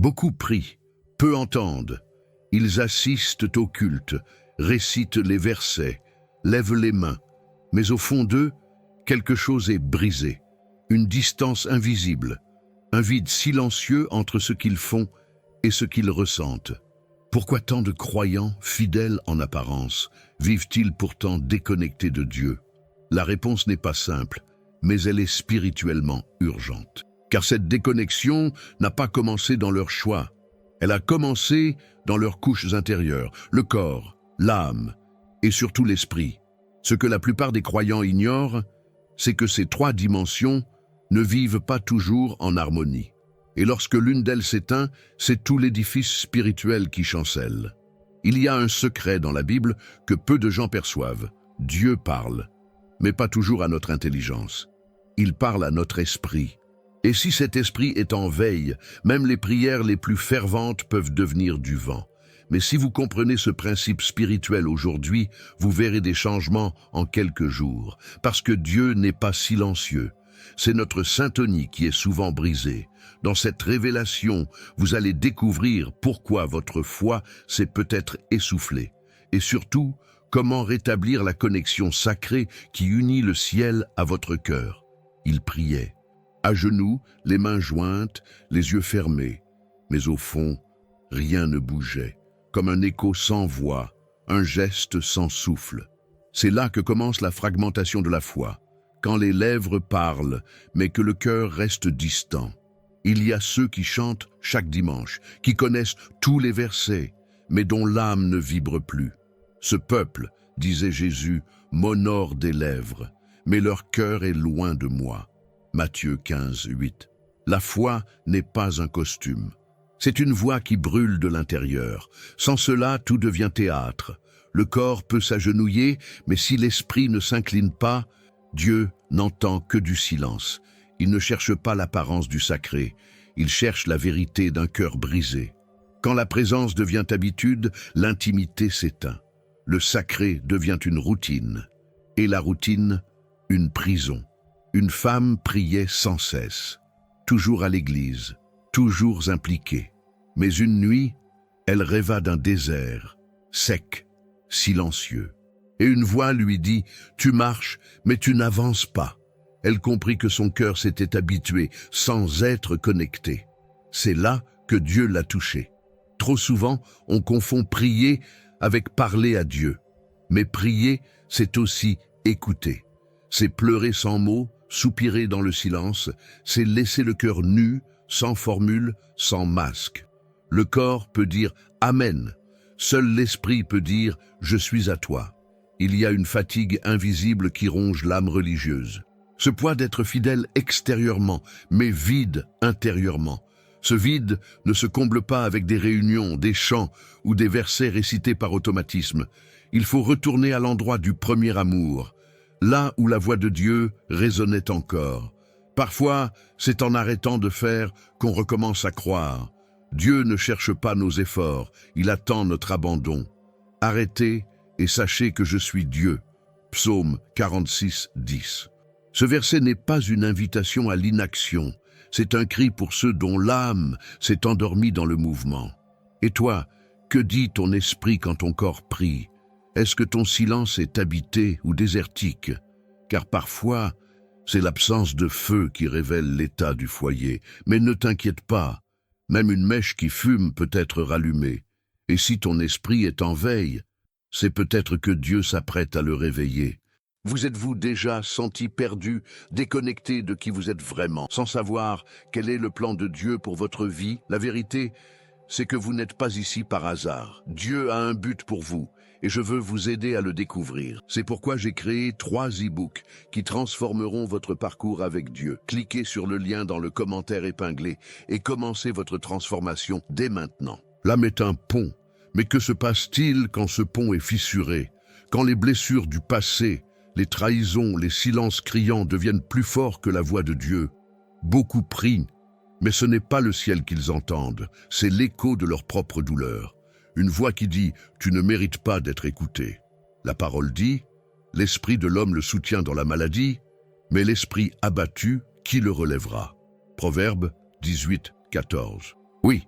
Beaucoup prient, peu entendent. Ils assistent au culte, récitent les versets, lèvent les mains. Mais au fond d'eux, quelque chose est brisé. Une distance invisible, un vide silencieux entre ce qu'ils font et ce qu'ils ressentent. Pourquoi tant de croyants, fidèles en apparence, vivent-ils pourtant déconnectés de Dieu? La réponse n'est pas simple, mais elle est spirituellement urgente. Car cette déconnexion n'a pas commencé dans leur choix. Elle a commencé dans leurs couches intérieures, le corps, l'âme et surtout l'esprit. Ce que la plupart des croyants ignorent, c'est que ces trois dimensions ne vivent pas toujours en harmonie. Et lorsque l'une d'elles s'éteint, c'est tout l'édifice spirituel qui chancelle. Il y a un secret dans la Bible que peu de gens perçoivent. Dieu parle, mais pas toujours à notre intelligence. Il parle à notre esprit. Et si cet esprit est en veille, même les prières les plus ferventes peuvent devenir du vent. Mais si vous comprenez ce principe spirituel aujourd'hui, vous verrez des changements en quelques jours. Parce que Dieu n'est pas silencieux. C'est notre syntonie qui est souvent brisée. Dans cette révélation, vous allez découvrir pourquoi votre foi s'est peut-être essoufflée. Et surtout, comment rétablir la connexion sacrée qui unit le ciel à votre cœur. Il priait, à genoux, les mains jointes, les yeux fermés. Mais au fond, rien ne bougeait, comme un écho sans voix, un geste sans souffle. C'est là que commence la fragmentation de la foi, quand les lèvres parlent, mais que le cœur reste distant. Il y a ceux qui chantent chaque dimanche, qui connaissent tous les versets, mais dont l'âme ne vibre plus. Ce peuple, disait Jésus, m'honore des lèvres, mais leur cœur est loin de moi. Matthieu 15, 8. La foi n'est pas un costume. C'est une voix qui brûle de l'intérieur. Sans cela, tout devient théâtre. Le corps peut s'agenouiller, mais si l'esprit ne s'incline pas, Dieu n'entend que du silence. Il ne cherche pas l'apparence du sacré, il cherche la vérité d'un cœur brisé. Quand la présence devient habitude, l'intimité s'éteint. Le sacré devient une routine, et la routine, une prison. Une femme priait sans cesse, toujours à l'église, toujours impliquée. Mais une nuit, elle rêva d'un désert, sec, silencieux. Et une voix lui dit « Tu marches, mais tu n'avances pas ». Elle comprit que son cœur s'était habitué sans être connecté. C'est là que Dieu l'a touché. Trop souvent, on confond prier avec parler à Dieu. Mais prier, c'est aussi écouter. C'est pleurer sans mots, soupirer dans le silence, c'est laisser le cœur nu, sans formule, sans masque. Le corps peut dire « Amen ». Seul l'esprit peut dire « Je suis à toi ». Il y a une fatigue invisible qui ronge l'âme religieuse. Ce poids d'être fidèle extérieurement, mais vide intérieurement. Ce vide ne se comble pas avec des réunions, des chants ou des versets récités par automatisme. Il faut retourner à l'endroit du premier amour, là où la voix de Dieu résonnait encore. Parfois, c'est en arrêtant de faire qu'on recommence à croire. Dieu ne cherche pas nos efforts, il attend notre abandon. Arrêtez et sachez que je suis Dieu. Psaume 46, 10. Ce verset n'est pas une invitation à l'inaction, c'est un cri pour ceux dont l'âme s'est endormie dans le mouvement. Et toi, que dit ton esprit quand ton corps prie? Est-ce que ton silence est habité ou désertique? Car parfois, c'est l'absence de feu qui révèle l'état du foyer. Mais ne t'inquiète pas, même une mèche qui fume peut être rallumée. Et si ton esprit est en veille, c'est peut-être que Dieu s'apprête à le réveiller. Vous êtes-vous déjà senti perdu, déconnecté de qui vous êtes vraiment, sans savoir quel est le plan de Dieu pour votre vie? La vérité, c'est que vous n'êtes pas ici par hasard. Dieu a un but pour vous, et je veux vous aider à le découvrir. C'est pourquoi j'ai créé 3 e-books qui transformeront votre parcours avec Dieu. Cliquez sur le lien dans le commentaire épinglé et commencez votre transformation dès maintenant. L'âme est un pont, mais que se passe-t-il quand ce pont est fissuré? Quand les blessures du passé, les trahisons, les silences criants deviennent plus forts que la voix de Dieu? Beaucoup prient, mais ce n'est pas le ciel qu'ils entendent, c'est l'écho de leur propre douleur. Une voix qui dit « Tu ne mérites pas d'être écouté ». La parole dit « L'esprit de l'homme le soutient dans la maladie, mais l'esprit abattu, qui le relèvera ?» Proverbe 18, 14. Oui,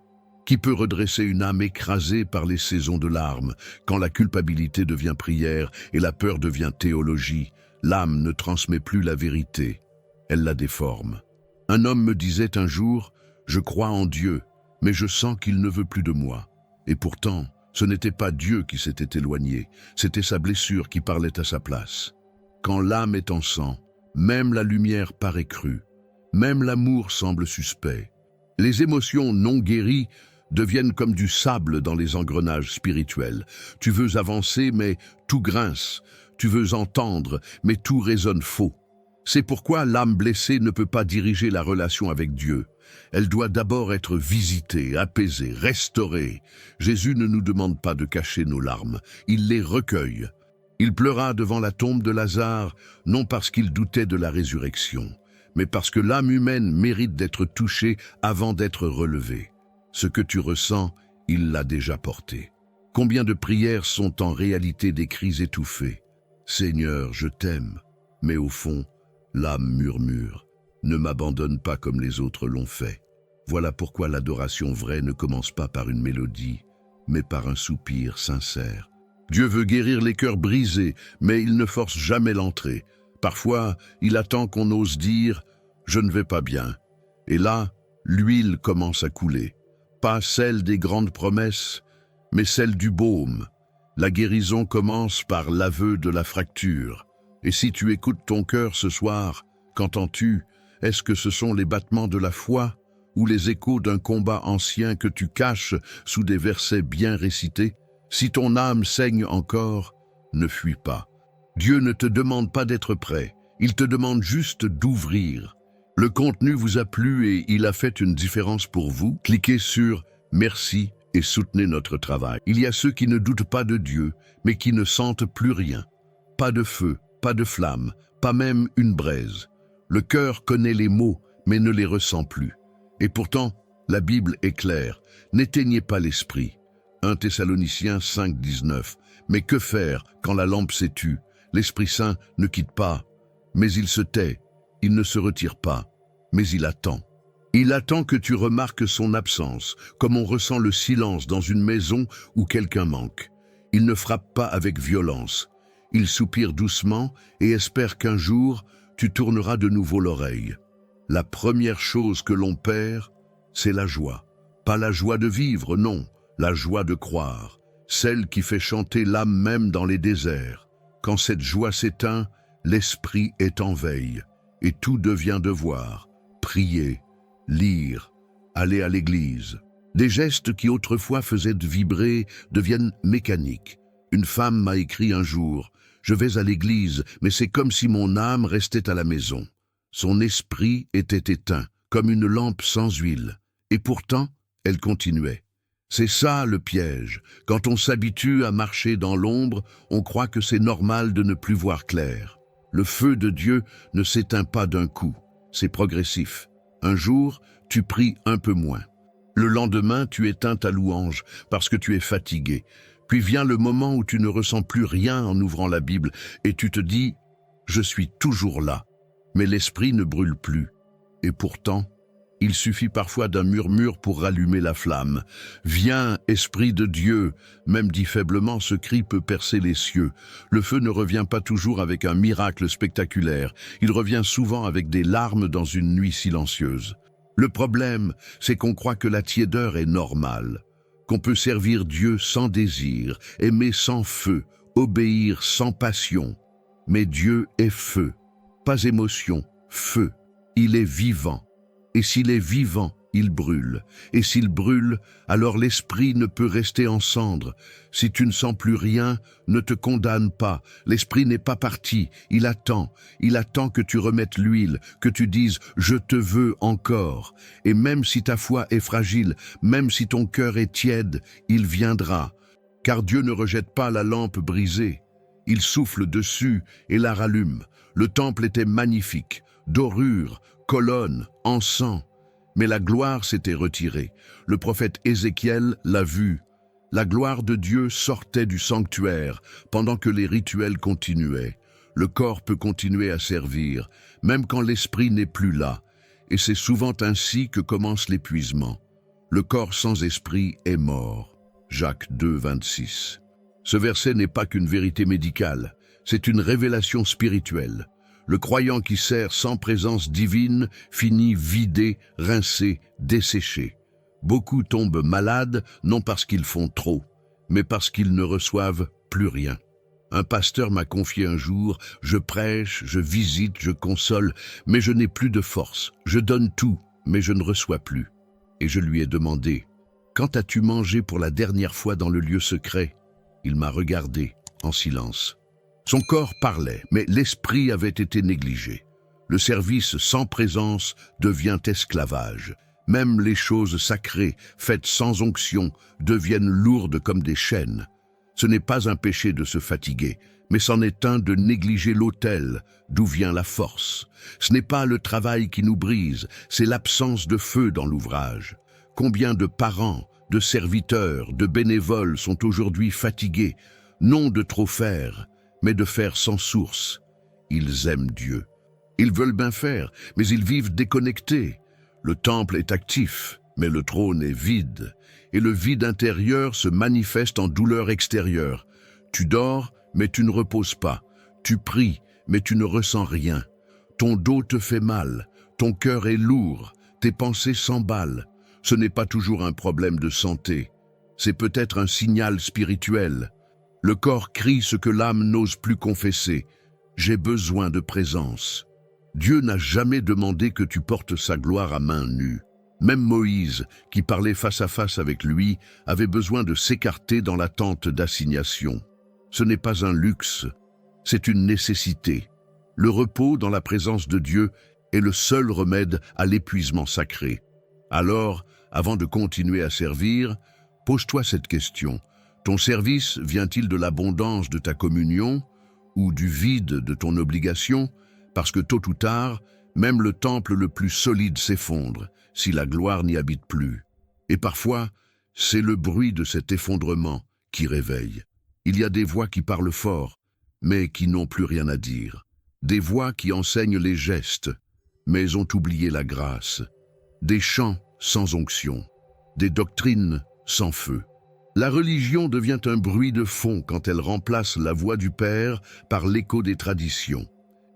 Qui peut redresser une âme écrasée par les saisons de larmes, quand la culpabilité devient prière et la peur devient théologie? L'âme ne transmet plus la vérité, elle la déforme. Un homme me disait un jour, « Je crois en Dieu, mais je sens qu'il ne veut plus de moi. » Et pourtant, ce n'était pas Dieu qui s'était éloigné, c'était sa blessure qui parlait à sa place. Quand l'âme est en sang, même la lumière paraît crue, même l'amour semble suspect. Les émotions non guéries deviennent comme du sable dans les engrenages spirituels. Tu veux avancer, mais tout grince. Tu veux entendre, mais tout résonne faux. C'est pourquoi l'âme blessée ne peut pas diriger la relation avec Dieu. Elle doit d'abord être visitée, apaisée, restaurée. Jésus ne nous demande pas de cacher nos larmes, il les recueille. Il pleura devant la tombe de Lazare, non parce qu'il doutait de la résurrection, mais parce que l'âme humaine mérite d'être touchée avant d'être relevée. Ce que tu ressens, il l'a déjà porté. Combien de prières sont en réalité des cris étouffés? Seigneur, je t'aime. Mais au fond, l'âme murmure. Ne m'abandonne pas comme les autres l'ont fait. Voilà pourquoi l'adoration vraie ne commence pas par une mélodie, mais par un soupir sincère. Dieu veut guérir les cœurs brisés, mais il ne force jamais l'entrée. Parfois, il attend qu'on ose dire « je ne vais pas bien ». Et là, l'huile commence à couler. Pas celle des grandes promesses, mais celle du baume. La guérison commence par l'aveu de la fracture. Et si tu écoutes ton cœur ce soir, qu'entends-tu? Est-ce que ce sont les battements de la foi ou les échos d'un combat ancien que tu caches sous des versets bien récités? Si ton âme saigne encore, ne fuis pas. Dieu ne te demande pas d'être prêt, il te demande juste d'ouvrir. Le contenu vous a plu et il a fait une différence pour vous? Cliquez sur « Merci » et soutenez notre travail. Il y a ceux qui ne doutent pas de Dieu, mais qui ne sentent plus rien. Pas de feu, pas de flamme, pas même une braise. Le cœur connaît les mots, mais ne les ressent plus. Et pourtant, la Bible est claire. N'éteignez pas l'esprit. 1 Thessaloniciens 5, 19. Mais que faire quand la lampe s'étue? L'Esprit Saint ne quitte pas, mais il se tait. Il ne se retire pas, mais il attend. Il attend que tu remarques son absence, comme on ressent le silence dans une maison où quelqu'un manque. Il ne frappe pas avec violence. Il soupire doucement et espère qu'un jour, tu tourneras de nouveau l'oreille. La première chose que l'on perd, c'est la joie. Pas la joie de vivre, non, la joie de croire. Celle qui fait chanter l'âme même dans les déserts. Quand cette joie s'éteint, l'esprit est en veille et tout devient devoir. Prier, lire, aller à l'église. Des gestes qui autrefois faisaient vibrer deviennent mécaniques. Une femme m'a écrit un jour « Je vais à l'église, mais c'est comme si mon âme restait à la maison. » Son esprit était éteint, comme une lampe sans huile. Et pourtant, elle continuait. C'est ça le piège. Quand on s'habitue à marcher dans l'ombre, on croit que c'est normal de ne plus voir clair. Le feu de Dieu ne s'éteint pas d'un coup. C'est progressif. Un jour, tu pries un peu moins. Le lendemain, tu éteins ta louange parce que tu es fatigué. Puis vient le moment où tu ne ressens plus rien en ouvrant la Bible et tu te dis « Je suis toujours là ». Mais l'esprit ne brûle plus. Et pourtant, il suffit parfois d'un murmure pour rallumer la flamme. « Viens, Esprit de Dieu !» Même dit faiblement, ce cri peut percer les cieux. Le feu ne revient pas toujours avec un miracle spectaculaire. Il revient souvent avec des larmes dans une nuit silencieuse. Le problème, c'est qu'on croit que la tiédeur est normale, qu'on peut servir Dieu sans désir, aimer sans feu, obéir sans passion. Mais Dieu est feu, pas émotion, feu. Il est vivant. Et s'il est vivant, il brûle. Et s'il brûle, alors l'esprit ne peut rester en cendres. Si tu ne sens plus rien, ne te condamne pas. L'esprit n'est pas parti. Il attend. Il attend que tu remettes l'huile, que tu dises « Je te veux encore ». Et même si ta foi est fragile, même si ton cœur est tiède, il viendra. Car Dieu ne rejette pas la lampe brisée. Il souffle dessus et la rallume. Le temple était magnifique. Dorures, colonnes, encens. Mais la gloire s'était retirée. Le prophète Ézéchiel l'a vu. La gloire de Dieu sortait du sanctuaire pendant que les rituels continuaient. Le corps peut continuer à servir, même quand l'esprit n'est plus là. Et c'est souvent ainsi que commence l'épuisement. Le corps sans esprit est mort. Jacques 2, 26. Ce verset n'est pas qu'une vérité médicale, c'est une révélation spirituelle. Le croyant qui sert sans présence divine finit vidé, rincé, desséché. Beaucoup tombent malades, non parce qu'ils font trop, mais parce qu'ils ne reçoivent plus rien. Un pasteur m'a confié un jour, je prêche, je visite, je console, mais je n'ai plus de force. Je donne tout, mais je ne reçois plus. Et je lui ai demandé, quand as-tu mangé pour la dernière fois dans le lieu secret? Il m'a regardé, en silence. Son corps parlait, mais l'esprit avait été négligé. Le service sans présence devient esclavage. Même les choses sacrées, faites sans onction, deviennent lourdes comme des chaînes. Ce n'est pas un péché de se fatiguer, mais c'en est un de négliger l'autel, d'où vient la force. Ce n'est pas le travail qui nous brise, c'est l'absence de feu dans l'ouvrage. Combien de parents, de serviteurs, de bénévoles sont aujourd'hui fatigués, non de trop faire, mais de faire sans source. Ils aiment Dieu. Ils veulent bien faire, mais ils vivent déconnectés. Le temple est actif, mais le trône est vide. Et le vide intérieur se manifeste en douleur extérieure. Tu dors, mais tu ne reposes pas. Tu pries, mais tu ne ressens rien. Ton dos te fait mal, ton cœur est lourd, tes pensées s'emballent. Ce n'est pas toujours un problème de santé. C'est peut-être un signal spirituel. Le corps crie ce que l'âme n'ose plus confesser. J'ai besoin de présence. Dieu n'a jamais demandé que tu portes sa gloire à main nue. Même Moïse, qui parlait face à face avec lui, avait besoin de s'écarter dans la tente d'assignation. Ce n'est pas un luxe, c'est une nécessité. Le repos dans la présence de Dieu est le seul remède à l'épuisement sacré. Alors, avant de continuer à servir, pose-toi cette question. Ton service vient-il de l'abondance de ta communion ou du vide de ton obligation? Parce que tôt ou tard, même le temple le plus solide s'effondre, si la gloire n'y habite plus. Et parfois, c'est le bruit de cet effondrement qui réveille. Il y a des voix qui parlent fort, mais qui n'ont plus rien à dire. Des voix qui enseignent les gestes, mais ont oublié la grâce. Des chants sans onction, des doctrines sans feu. La religion devient un bruit de fond quand elle remplace la voix du Père par l'écho des traditions,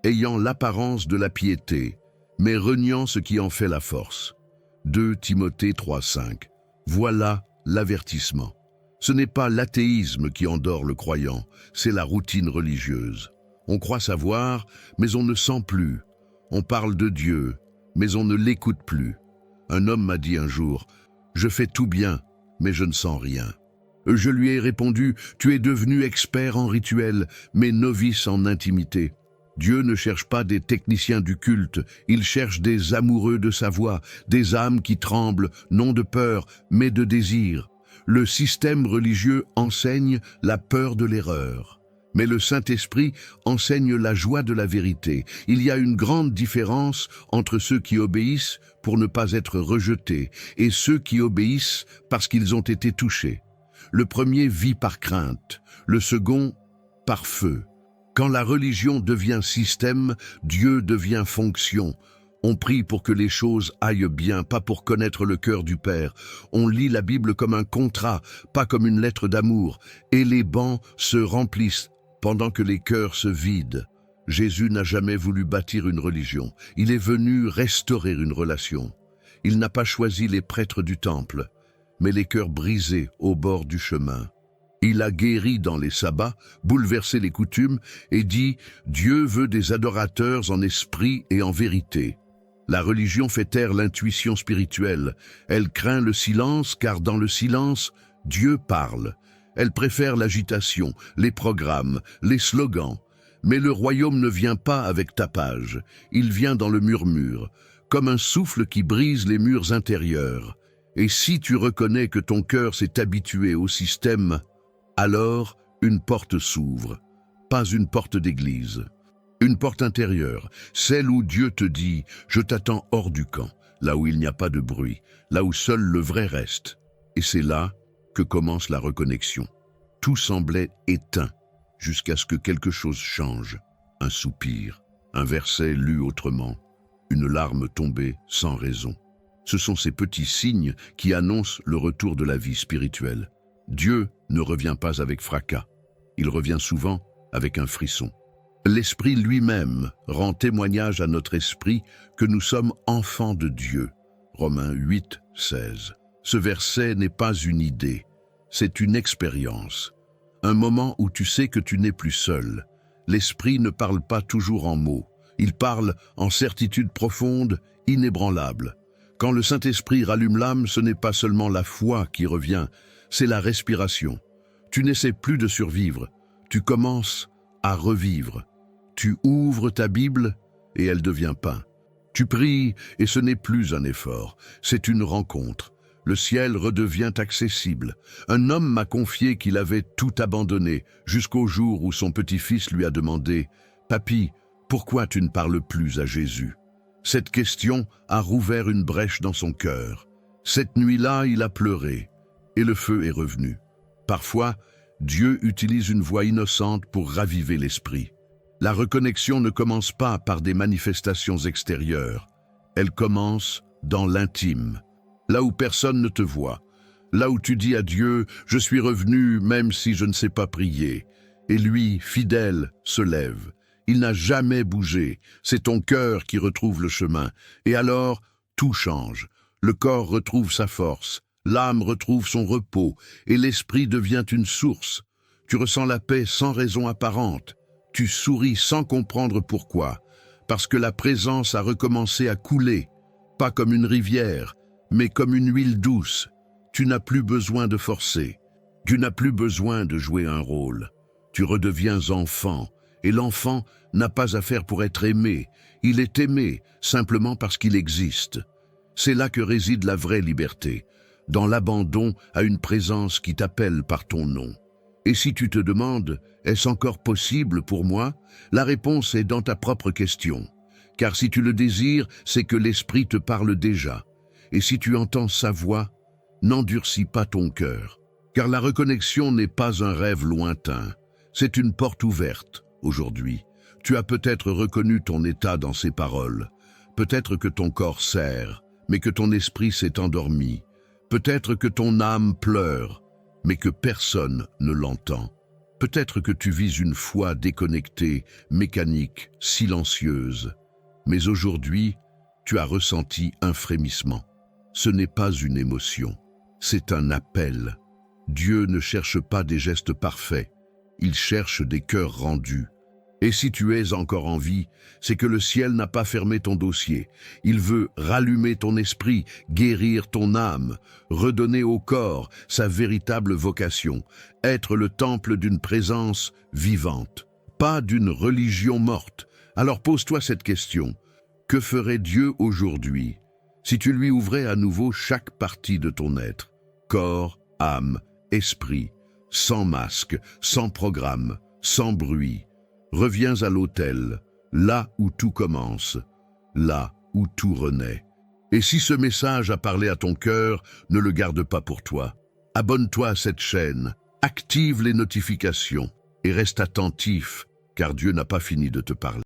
ayant l'apparence de la piété, mais reniant ce qui en fait la force. 2 Timothée 3,5. Voilà l'avertissement. Ce n'est pas l'athéisme qui endort le croyant, c'est la routine religieuse. On croit savoir, mais on ne sent plus. On parle de Dieu, mais on ne l'écoute plus. Un homme m'a dit un jour, « Je fais tout bien, mais je ne sens rien. » Je lui ai répondu, « Tu es devenu expert en rituel, mais novice en intimité. » Dieu ne cherche pas des techniciens du culte, il cherche des amoureux de sa voix, des âmes qui tremblent, non de peur, mais de désir. Le système religieux enseigne la peur de l'erreur. Mais le Saint-Esprit enseigne la joie de la vérité. Il y a une grande différence entre ceux qui obéissent pour ne pas être rejetés et ceux qui obéissent parce qu'ils ont été touchés. Le premier vit par crainte, le second par feu. Quand la religion devient système, Dieu devient fonction. On prie pour que les choses aillent bien, pas pour connaître le cœur du Père. On lit la Bible comme un contrat, pas comme une lettre d'amour. Et les bancs se remplissent pendant que les cœurs se vident. Jésus n'a jamais voulu bâtir une religion. Il est venu restaurer une relation. Il n'a pas choisi les prêtres du temple, mais les cœurs brisés au bord du chemin. Il a guéri dans les sabbats, bouleversé les coutumes et dit « Dieu veut des adorateurs en esprit et en vérité ». La religion fait taire l'intuition spirituelle. Elle craint le silence car dans le silence, Dieu parle. Elle préfère l'agitation, les programmes, les slogans. Mais le royaume ne vient pas avec tapage. Il vient dans le murmure, comme un souffle qui brise les murs intérieurs. Et si tu reconnais que ton cœur s'est habitué au système, alors une porte s'ouvre, pas une porte d'église. Une porte intérieure, celle où Dieu te dit « Je t'attends hors du camp », là où il n'y a pas de bruit, là où seul le vrai reste. Et c'est là que commence la reconnexion. Tout semblait éteint, jusqu'à ce que quelque chose change. Un soupir, un verset lu autrement, une larme tombée sans raison. Ce sont ces petits signes qui annoncent le retour de la vie spirituelle. Dieu ne revient pas avec fracas. Il revient souvent avec un frisson. L'Esprit lui-même rend témoignage à notre esprit que nous sommes enfants de Dieu. Romains 8, 16. Ce verset n'est pas une idée, c'est une expérience. Un moment où tu sais que tu n'es plus seul. L'Esprit ne parle pas toujours en mots. Il parle en certitude profonde, inébranlable. Quand le Saint-Esprit rallume l'âme, ce n'est pas seulement la foi qui revient, c'est la respiration. Tu n'essaies plus de survivre, tu commences à revivre. Tu ouvres ta Bible et elle devient pain. Tu pries et ce n'est plus un effort, c'est une rencontre. Le ciel redevient accessible. Un homme m'a confié qu'il avait tout abandonné, jusqu'au jour où son petit-fils lui a demandé « Papy, pourquoi tu ne parles plus à Jésus ?» Cette question a rouvert une brèche dans son cœur. Cette nuit-là, il a pleuré, et le feu est revenu. Parfois, Dieu utilise une voix innocente pour raviver l'esprit. La reconnexion ne commence pas par des manifestations extérieures. Elle commence dans l'intime, là où personne ne te voit, là où tu dis à Dieu « Je suis revenu même si je ne sais pas prier ». Et lui, fidèle, se lève. Il n'a jamais bougé, c'est ton cœur qui retrouve le chemin. Et alors, tout change. Le corps retrouve sa force, l'âme retrouve son repos, et l'esprit devient une source. Tu ressens la paix sans raison apparente. Tu souris sans comprendre pourquoi, parce que la présence a recommencé à couler, pas comme une rivière, mais comme une huile douce. Tu n'as plus besoin de forcer, tu n'as plus besoin de jouer un rôle. Tu redeviens enfant, et l'enfant n'a pas à faire pour être aimé. Il est aimé simplement parce qu'il existe. C'est là que réside la vraie liberté, dans l'abandon à une présence qui t'appelle par ton nom. Et si tu te demandes, est-ce encore possible pour moi? La réponse est dans ta propre question. Car si tu le désires, c'est que l'Esprit te parle déjà. Et si tu entends sa voix, n'endurcis pas ton cœur. Car la reconnexion n'est pas un rêve lointain, c'est une porte ouverte aujourd'hui. Tu as peut-être reconnu ton état dans ces paroles. Peut-être que ton corps serre, mais que ton esprit s'est endormi. Peut-être que ton âme pleure, mais que personne ne l'entend. Peut-être que tu vis une foi déconnectée, mécanique, silencieuse. Mais aujourd'hui, tu as ressenti un frémissement. Ce n'est pas une émotion, c'est un appel. Dieu ne cherche pas des gestes parfaits, il cherche des cœurs rendus. Et si tu es encore en vie, c'est que le ciel n'a pas fermé ton dossier. Il veut rallumer ton esprit, guérir ton âme, redonner au corps sa véritable vocation, être le temple d'une présence vivante, pas d'une religion morte. Alors pose-toi cette question. Que ferait Dieu aujourd'hui si tu lui ouvrais à nouveau chaque partie de ton être, corps, âme, esprit, sans masque, sans programme, sans bruit? Reviens à l'autel, là où tout commence, là où tout renaît. Et si ce message a parlé à ton cœur, ne le garde pas pour toi. Abonne-toi à cette chaîne, active les notifications et reste attentif, car Dieu n'a pas fini de te parler.